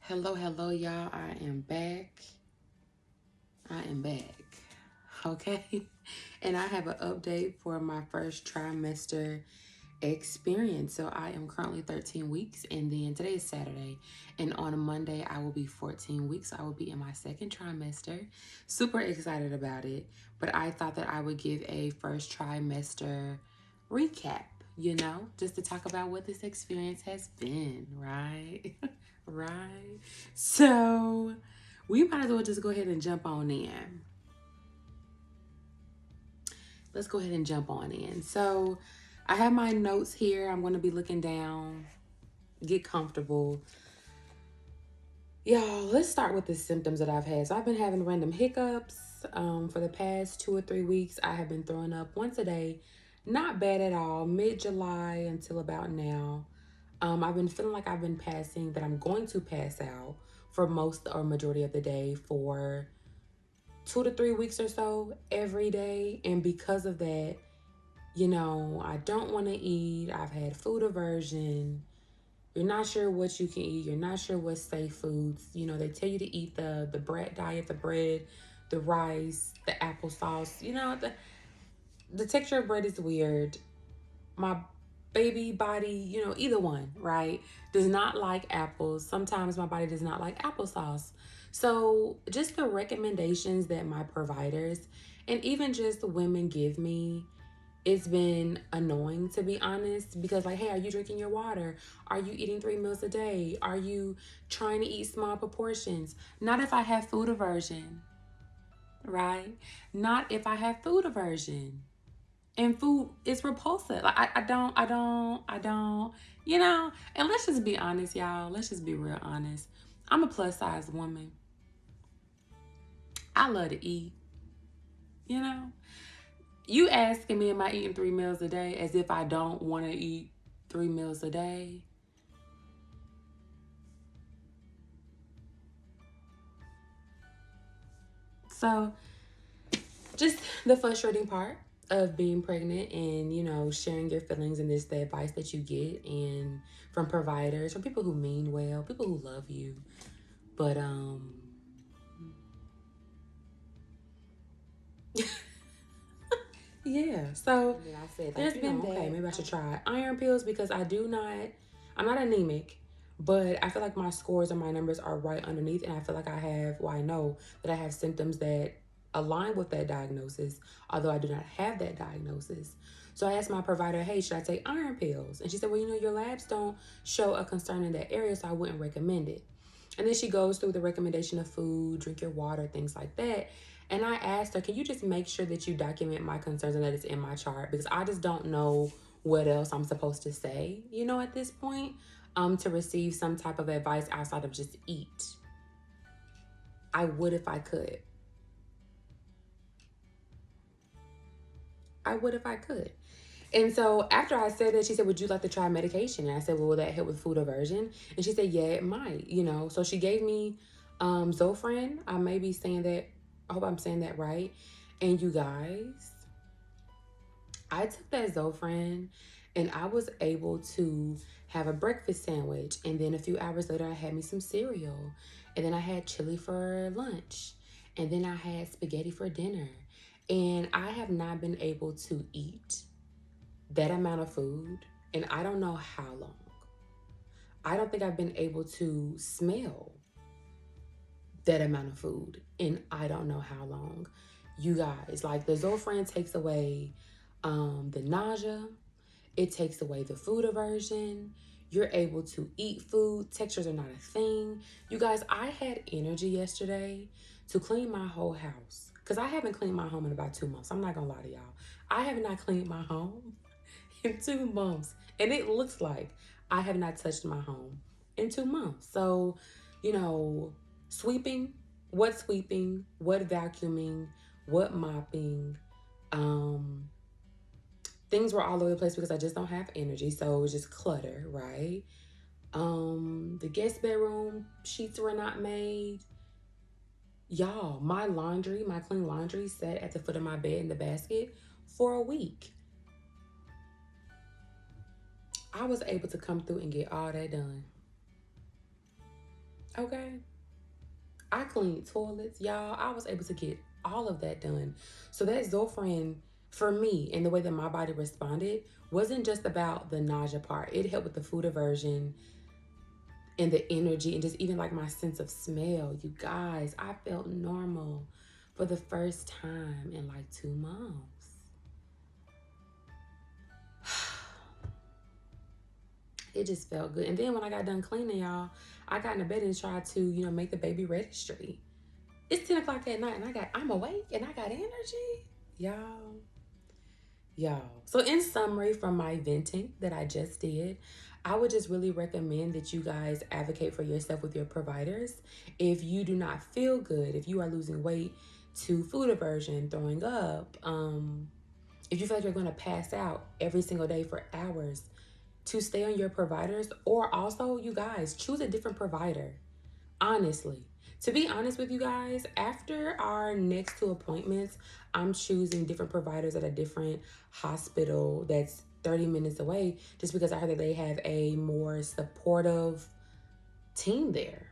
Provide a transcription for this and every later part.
Hello, y'all. I am back. I am back. Okay. And I have an update for my first trimester experience. So I am currently 13 weeks, and then today is Saturday. And on a Monday, I will be 14 weeks. I will be in my second trimester. Super excited about it. But I thought that I would give a first trimester recap, just to talk about what this experience has been, right? Right. So we might as well just go ahead and jump on in. Let's go ahead and jump on in. So I have my notes here. I'm going to be looking down. Get comfortable. Y'all, let's start with the symptoms that I've had. So I've been having random hiccups. For the past 2 or 3 weeks, I have been throwing up once a day. Not bad at all. Mid-July until about now. I've been feeling like I've been passing, that I'm going to pass out for most or majority of the day for 2 to 3 weeks or so every day. And because of that, I don't want to eat. I've had food aversion. You're not sure what you can eat. You're not sure what's safe foods. They tell you to eat the bread diet, the bread, the rice, the applesauce. The texture of bread is weird. My baby body, either one, right, does not like apples. Sometimes my body does not like applesauce. So just the recommendations that my providers and even just women give me, it's been annoying, to be honest, because like, hey, are you drinking your water? Are you eating 3 meals a day? Are you trying to eat small proportions? Not if I have food aversion, right? Not if I have food aversion. And food is repulsive. Like I don't. And let's just be honest, y'all. Let's just be real honest. I'm a plus size woman. I love to eat. You know, you asking me, am I eating 3 meals a day? As if I don't want to eat 3 meals a day. So, just the frustrating part of being pregnant and sharing your feelings, and this the advice that you get and from providers, from people who mean well, people who love you, but yeah. So then I said, there's been that. Okay, maybe I should try iron pills because I'm not anemic, but I feel like my scores and my numbers are right underneath, and I feel like I know that I have symptoms that align with that diagnosis, although I do not have that diagnosis. So I asked my provider, hey, should I take iron pills? And she said, well, your labs don't show a concern in that area, so I wouldn't recommend it. And then she goes through the recommendation of food, drink your water, things like that. And I asked her, can you just make sure that you document my concerns and that it's in my chart? Because I just don't know what else I'm supposed to say, at this point, to receive some type of advice outside of just eat. I would if I could. And so after I said that, she said, would you like to try medication? And I said, well, will that help with food aversion? And she said, yeah, it might, So she gave me Zofran. I may be saying that. I hope I'm saying that right. And you guys, I took that Zofran and I was able to have a breakfast sandwich. And then a few hours later, I had me some cereal. And then I had chili for lunch. And then I had spaghetti for dinner. And I have not been able to eat that amount of food, and I don't know how long. I don't think I've been able to smell that amount of food, and I don't know how long. You guys, like the Zofran takes away the nausea, it takes away the food aversion. You're able to eat food. Textures are not a thing. You guys, I had energy yesterday to clean my whole house because I haven't cleaned my home in about 2 months. I'm not gonna lie to y'all. I have not cleaned my home in 2 months. And it looks like I have not touched my home in 2 months. So, sweeping, what vacuuming, what mopping, things were all over the place because I just don't have energy. So it was just clutter, right? The guest bedroom sheets were not made. Y'all, my clean laundry sat at the foot of my bed in the basket for a week. I was able to come through and get all that done. Okay. I cleaned toilets, y'all. I was able to get all of that done. So that Zofran, for me, and the way that my body responded, wasn't just about the nausea part. It helped with the food aversion and the energy and just even like my sense of smell. You guys, I felt normal for the first time in like 2 months. It just felt good. And then when I got done cleaning, y'all, I got in the bed and tried to, make the baby registry. It's 10 o'clock at night and I'm awake and I got energy. Y'all. So in summary from my venting that I just did, I would just really recommend that you guys advocate for yourself with your providers. If you do not feel good, if you are losing weight to food aversion, throwing up, if you feel like you're going to pass out every single day for hours, to stay on your providers, or also you guys choose a different provider. Honestly, to be honest with you guys, after our next 2 appointments, I'm choosing different providers at a different hospital that's 30 minutes away, just because I heard that they have a more supportive team there.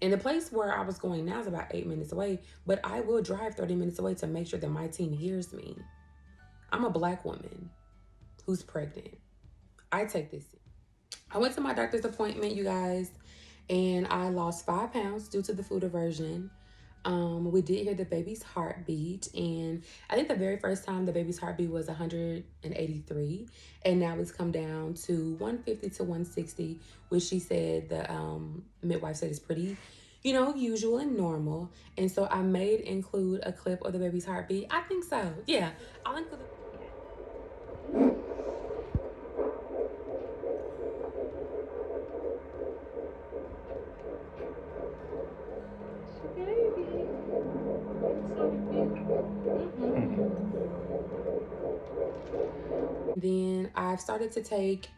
And the place where I was going now is about 8 minutes away, but I will drive 30 minutes away to make sure that my team hears me. I'm a Black woman who's pregnant. I take this. I went to my doctor's appointment, you guys, and I lost 5 pounds due to the food aversion. We did hear the baby's heartbeat, and I think the very first time the baby's heartbeat was 183, and now it's come down to 150 to 160, which she said the midwife said is pretty, usual and normal. And so I made include a clip of the baby's heartbeat. I think so. Yeah, I'll include it. Then I've started to take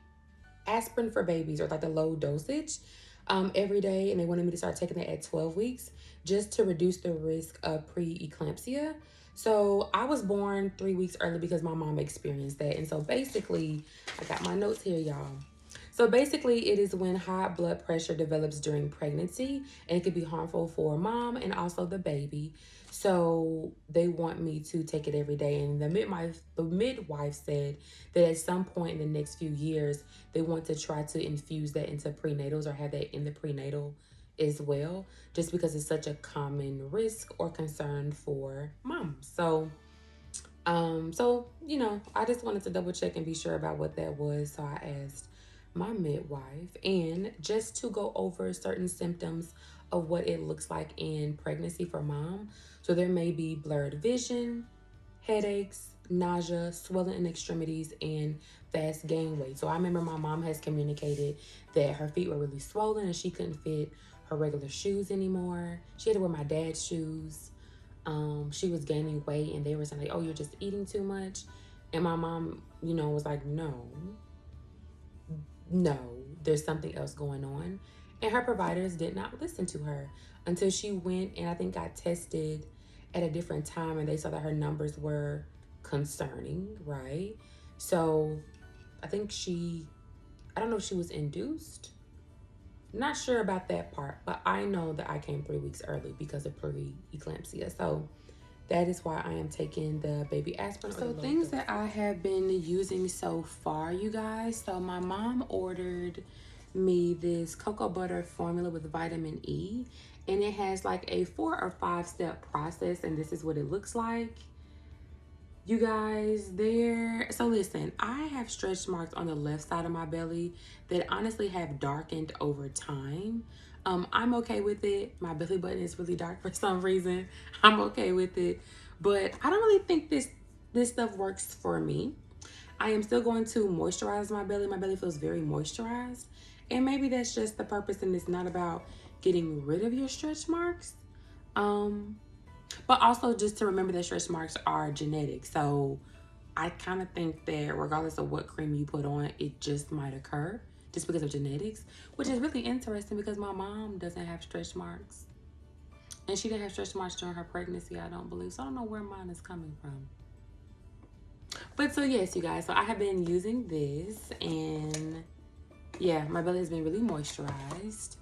aspirin for babies, or like the low dosage, every day, and they wanted me to start taking it at 12 weeks just to reduce the risk of preeclampsia. So I was born 3 weeks early because my mom experienced that. And so basically, I got my notes here, y'all. So basically, it is when high blood pressure develops during pregnancy, and it could be harmful for mom and also the baby. So they want me to take it every day. And the midwife said that at some point in the next few years, they want to try to infuse that into prenatals or have that in the prenatal as well, just because it's such a common risk or concern for moms. So I just wanted to double check and be sure about what that was. So I asked my midwife, and just to go over certain symptoms of what it looks like in pregnancy for mom. So there may be blurred vision, headaches, nausea, swelling in extremities, and fast gain weight. So I remember my mom has communicated that her feet were really swollen and she couldn't fit her regular shoes anymore. She had to wear my dad's shoes. She was gaining weight, and they were saying like, "Oh, you're just eating too much." And my mom, was like, no, there's something else going on. And her providers did not listen to her until she went and I think got tested at a different time, and they saw that her numbers were concerning, right? So I think I don't know if she was induced. Not sure about that part, but I know that I came 3 weeks early because of preeclampsia. So that is why I am taking the baby aspirin. So things that I have been using so far, you guys. So my mom ordered me this cocoa butter formula with vitamin E, and it has like a 4 or 5 step process, and this is what it looks like. You guys, so listen, I have stretch marks on the left side of my belly that honestly have darkened over time. I'm okay with it. My belly button is really dark for some reason. I'm okay with it, but I don't really think this stuff works for me. I am still going to moisturize my belly. My belly feels very moisturized, and maybe that's just the purpose, and it's not about getting rid of your stretch marks. But also just to remember that stretch marks are genetic. So I kind of think that regardless of what cream you put on, it just might occur just because of genetics, which is really interesting because my mom doesn't have stretch marks. And she didn't have stretch marks during her pregnancy, I don't believe. So I don't know where mine is coming from. But so yes, you guys, so I have been using this, and yeah, my belly has been really moisturized.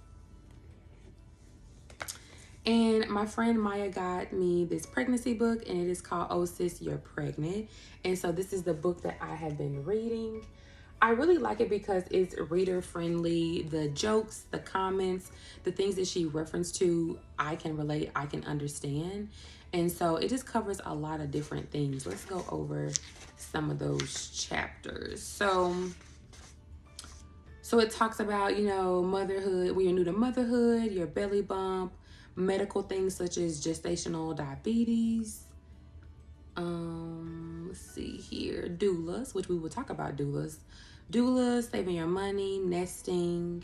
And my friend Maya got me this pregnancy book, and it is called Oh Sis, You're Pregnant. And so this is the book that I have been reading. I really like it because it's reader friendly. The jokes, the comments, the things that she referenced to, I can relate, I can understand. And so it just covers a lot of different things. Let's go over some of those chapters. So it talks about, motherhood, when you're new to motherhood, your belly bump, medical things such as gestational diabetes. Let's see here. Doulas, which we will talk about doulas. Doulas, saving your money, nesting,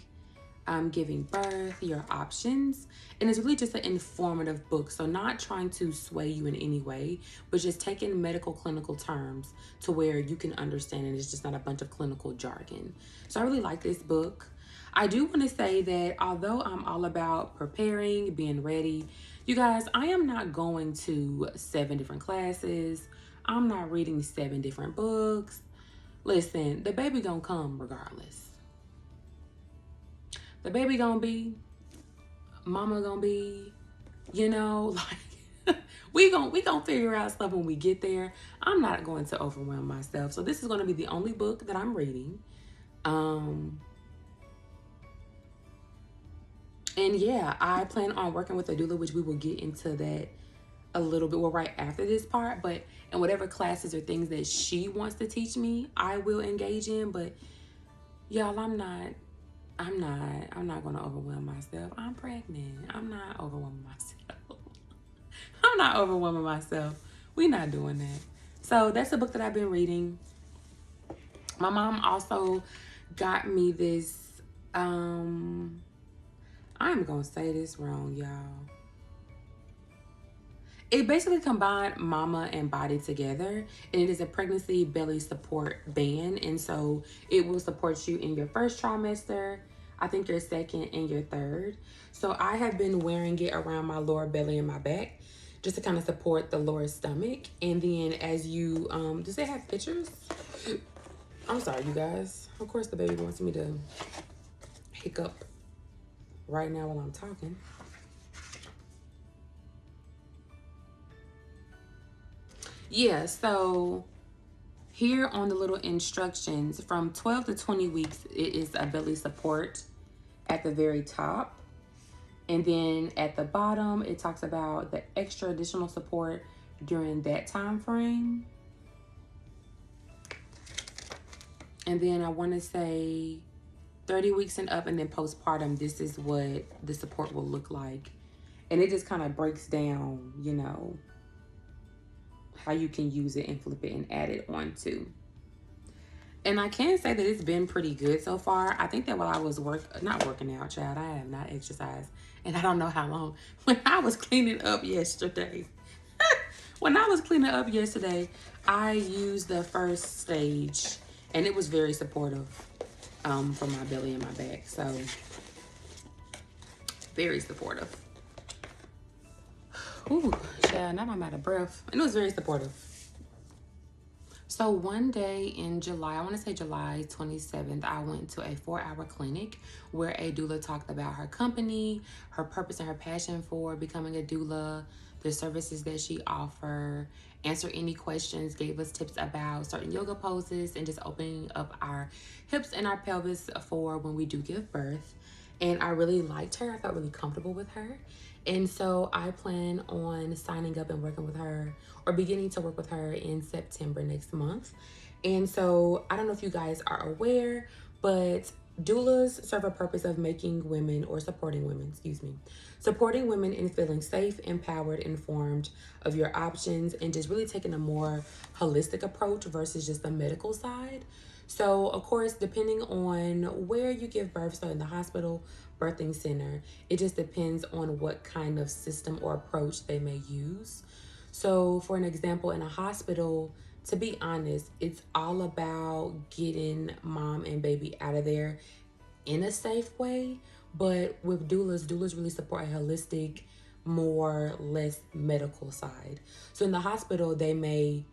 giving birth, your options. And it's really just an informative book. So not trying to sway you in any way, but just taking medical clinical terms to where you can understand, and it's just not a bunch of clinical jargon. So I really like this book. I do want to say that although I'm all about preparing, being ready, you guys, I am not going to 7 different classes. I'm not reading 7 different books. Listen, the baby gonna come regardless. The baby gonna be, mama gonna be, like we gonna figure out stuff when we get there. I'm not going to overwhelm myself. So this is gonna be the only book that I'm reading. And yeah, I plan on working with a doula, which we will get into that a little bit, well, right after this part. But in whatever classes or things that she wants to teach me, I will engage in. But y'all, I'm not gonna overwhelm myself. I'm pregnant. I'm not overwhelming myself. I'm not overwhelming myself. We're not doing that. So that's the book that I've been reading. My mom also got me this, I'm gonna say this wrong, y'all. It basically combined mama and body together, and it is a pregnancy belly support band. And so it will support you in your first trimester, I think your second, and your third. So I have been wearing it around my lower belly and my back just to kind of support the lower stomach. And then as you, does it have pictures? I'm sorry, you guys. Of course the baby wants me to hiccup right now while I'm talking. Yeah, so here on the little instructions, from 12 to 20 weeks, it is a belly support at the very top. And then at the bottom, it talks about the extra additional support during that time frame. And then I want to say 30 weeks and up, and then postpartum, this is what the support will look like. And it just kind of breaks down, how you can use it and flip it and add it on too. And I can say that it's been pretty good so far. I think that while I was not working out, child, I have not exercised, and I don't know how long. When I was cleaning up yesterday, I used the first stage, and it was very supportive for my belly and my back. So very supportive. Ooh, child, now I'm out of breath. And it was very supportive. So one day in July, I want to say July 27th, I went to a 4-hour clinic where a doula talked about her company, her purpose and her passion for becoming a doula, the services that she offers, answer any questions, gave us tips about certain yoga poses, and just opening up our hips and our pelvis for when we do give birth. And I really liked her. I felt really comfortable with her. And so I plan on signing up and working with her, or beginning to work with her in September next month. And so I don't know if you guys are aware, but doulas serve a purpose of making women, or supporting women in feeling safe, empowered, informed of your options, and just really taking a more holistic approach versus just the medical side. So, of course, depending on where you give birth, so in the hospital, birthing center, it just depends on what kind of system or approach they may use. So, for an example, in a hospital, to be honest, it's all about getting mom and baby out of there in a safe way. But with doulas really support a holistic, more less medical side. So in the hospital, they may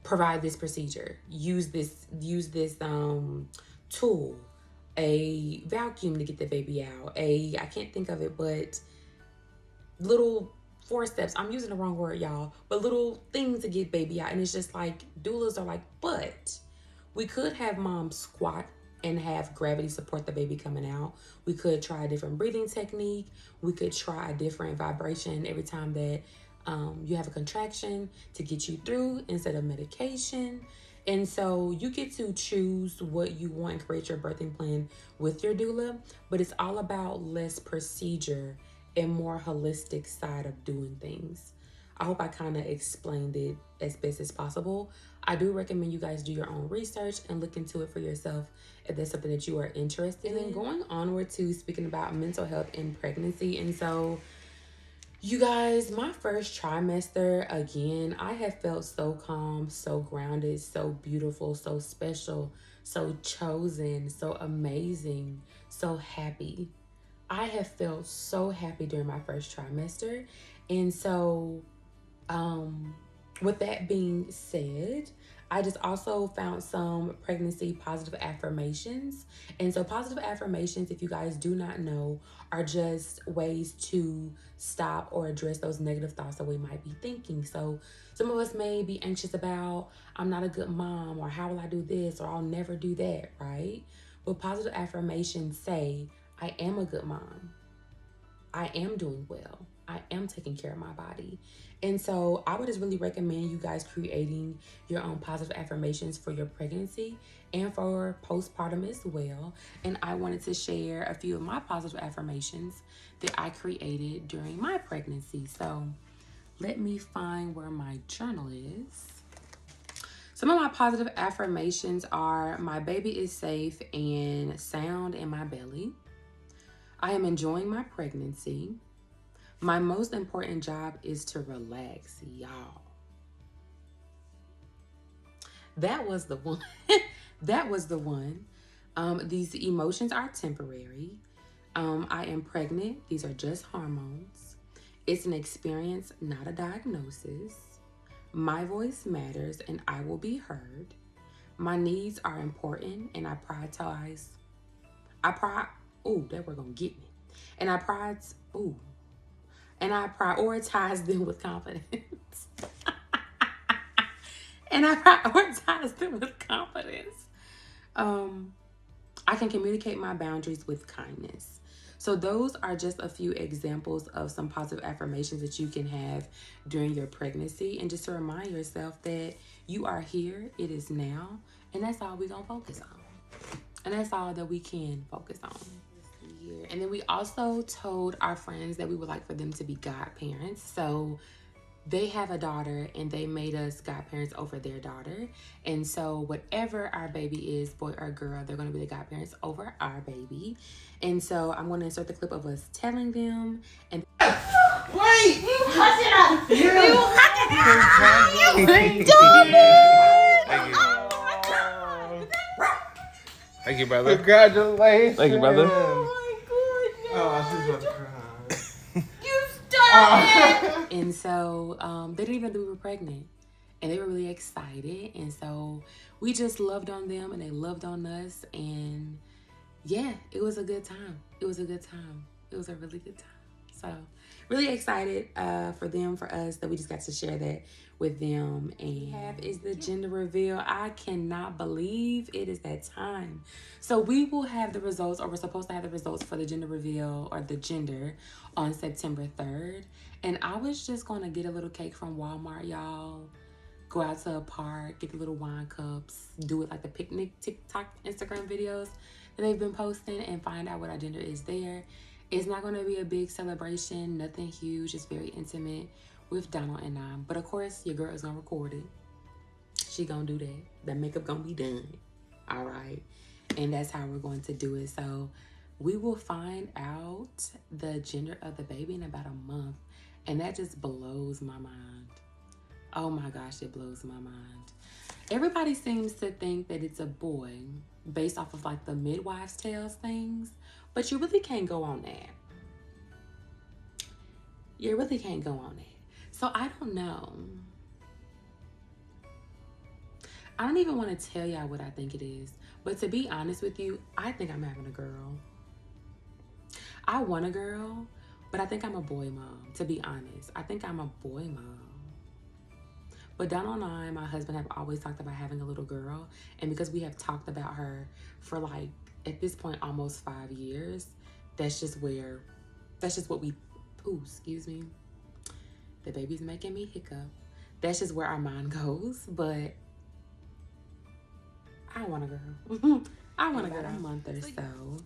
provide this procedure, use this tool, a vacuum to get the baby out, I can't think of it, but little forceps. I'm using the wrong word, y'all, but little things to get baby out. And it's just like, doulas are like, but we could have mom squat and have gravity support the baby coming out. We could try a different breathing technique. We could try a different vibration every time that you have a contraction to get you through instead of medication. And so you get to choose what you want and create your birthing plan with your doula, but it's all about less procedure and more holistic side of doing things. I hope I kind of explained it as best as possible. I do recommend you guys do your own research and look into it for yourself if that's something that you are interested in. And then going onward to speaking about mental health in pregnancy. And so, you guys, my first trimester, again, I have felt so calm, so grounded, so beautiful, so special, so chosen, so amazing, so happy. I have felt so happy during my first trimester. And so, with that being said, I just also found some pregnancy positive affirmations. And so positive affirmations, if you guys do not know, are just ways to stop or address those negative thoughts that we might be thinking. So some of us may be anxious about, I'm not a good mom, or how will I do this, or I'll never do that, right? But positive affirmations say, I am a good mom. I am doing well. I am taking care of my body. And so I would just really recommend you guys creating your own positive affirmations for your pregnancy and for postpartum as well. And I wanted to share a few of my positive affirmations that I created during my pregnancy. So let me find where my journal is. Some of my positive affirmations are, my baby is safe and sound in my belly. I am enjoying my pregnancy. My most important job is to relax, y'all. That was the one. That was the one. These emotions are temporary. I am pregnant. These are just hormones. It's an experience, not a diagnosis. My voice matters and I will be heard. My needs are important and I prioritize. Ooh, that word gonna get me. And I prioritize them with confidence. And I prioritize them with confidence. I can communicate my boundaries with kindness. So those are just a few examples of some positive affirmations that you can have during your pregnancy. And just to remind yourself that you are here, it is now, and that's all we're gonna focus on. And that's all that we can focus on. And then we also told our friends that we would like for them to be godparents. So they have a daughter and they made us godparents over their daughter. And so whatever our baby is, boy or girl, they're going to be the godparents over our baby. And so I'm going to insert the clip of us telling them. And wait! You hush it up! You hush it up! You Thank you, brother. Congratulations! Thank you, brother. Oh, she's about to cry. You started! And so they didn't even know we were pregnant. And they were really excited. And so we just loved on them and they loved on us. And yeah, it was a good time. It was a good time. It was a really good time. So really excited for them, for us, that we just got to share that with them. And is the gender reveal. I cannot believe it is that time. So we will have the results, or we're supposed to have the results for the gender reveal or the gender on September 3rd. And I was just going to get a little cake from Walmart, y'all. Go out to a park, get the little wine cups, do it like the picnic TikTok, Instagram videos that they've been posting, and find out what our gender is there. It's not going to be a big celebration, nothing huge. It's very intimate with Donald and I. But of course, your girl is going to record it. She going to do that. The makeup going to be done. All right. And that's how we're going to do it. So we will find out the gender of the baby in about a month. And that just blows my mind. Oh my gosh, it blows my mind. Everybody seems to think that it's a boy based off of like the midwives' tales things. But you really can't go on that. You really can't go on that. So I don't know. I don't even want to tell y'all what I think it is. But to be honest with you, I think I'm having a girl. I want a girl, But I think I'm a boy mom, to be honest. I think I'm a boy mom. But Donald and I, my husband, have always talked about having a little girl. And because we have talked about her for like, at this point, almost 5 years, that's just what we, ooh, excuse me. The baby's making me hiccup. That's just where our mind goes. But I want a girl. I want a girl. A month or so.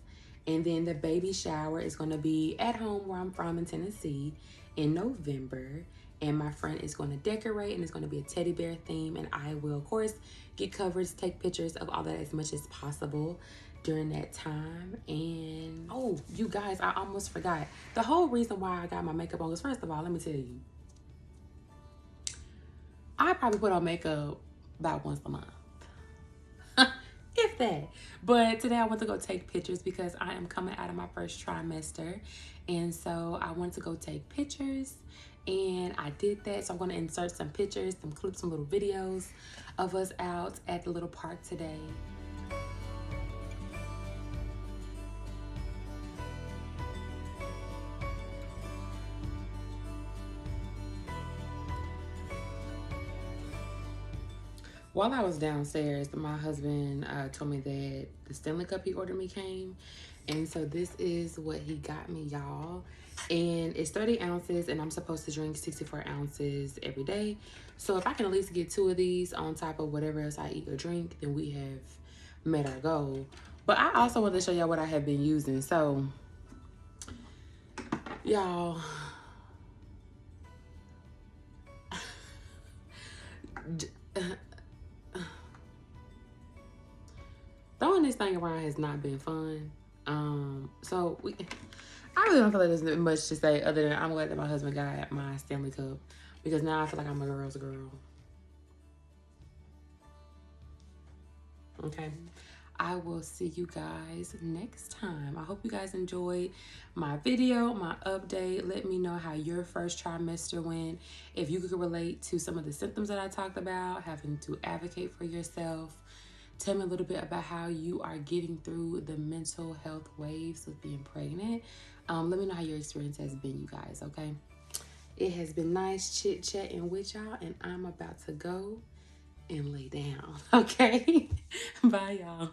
And then the baby shower is going to be at home where I'm from in Tennessee in November. And my friend is going to decorate, and it's going to be a teddy bear theme. And I will, of course, get covers, take pictures of all that as much as possible during that time. And oh, you guys, I almost forgot. The whole reason why I got my makeup on is, first of all, let me tell you, I probably put on makeup about once a month. If that. But today I went to go take pictures because I am coming out of my first trimester. And so I wanted to go take pictures, and I did that. So I'm going to insert some pictures, some clips, some little videos of us out at the little park today. While I was downstairs, my husband told me that the Stanley Cup he ordered me came. And so this is what he got me, y'all. And it's 30 ounces, and I'm supposed to drink 64 ounces every day. So if I can at least get 2 of these on top of whatever else I eat or drink, then we have met our goal. But I also want to show y'all what I have been using. So, y'all, throwing this thing around has not been fun. I really don't feel like there's much to say other than I'm glad that my husband got my Stanley Cup, because now I feel like I'm a girl's girl. Okay. I will see you guys next time. I hope you guys enjoyed my video, my update. Let me know how your first trimester went. If you could relate to some of the symptoms that I talked about, having to advocate for yourself. Tell me a little bit about how you are getting through the mental health waves with being pregnant. Let me know how your experience has been, you guys, okay? It has been nice chit-chatting with y'all, and I'm about to go and lay down, okay? Bye, y'all.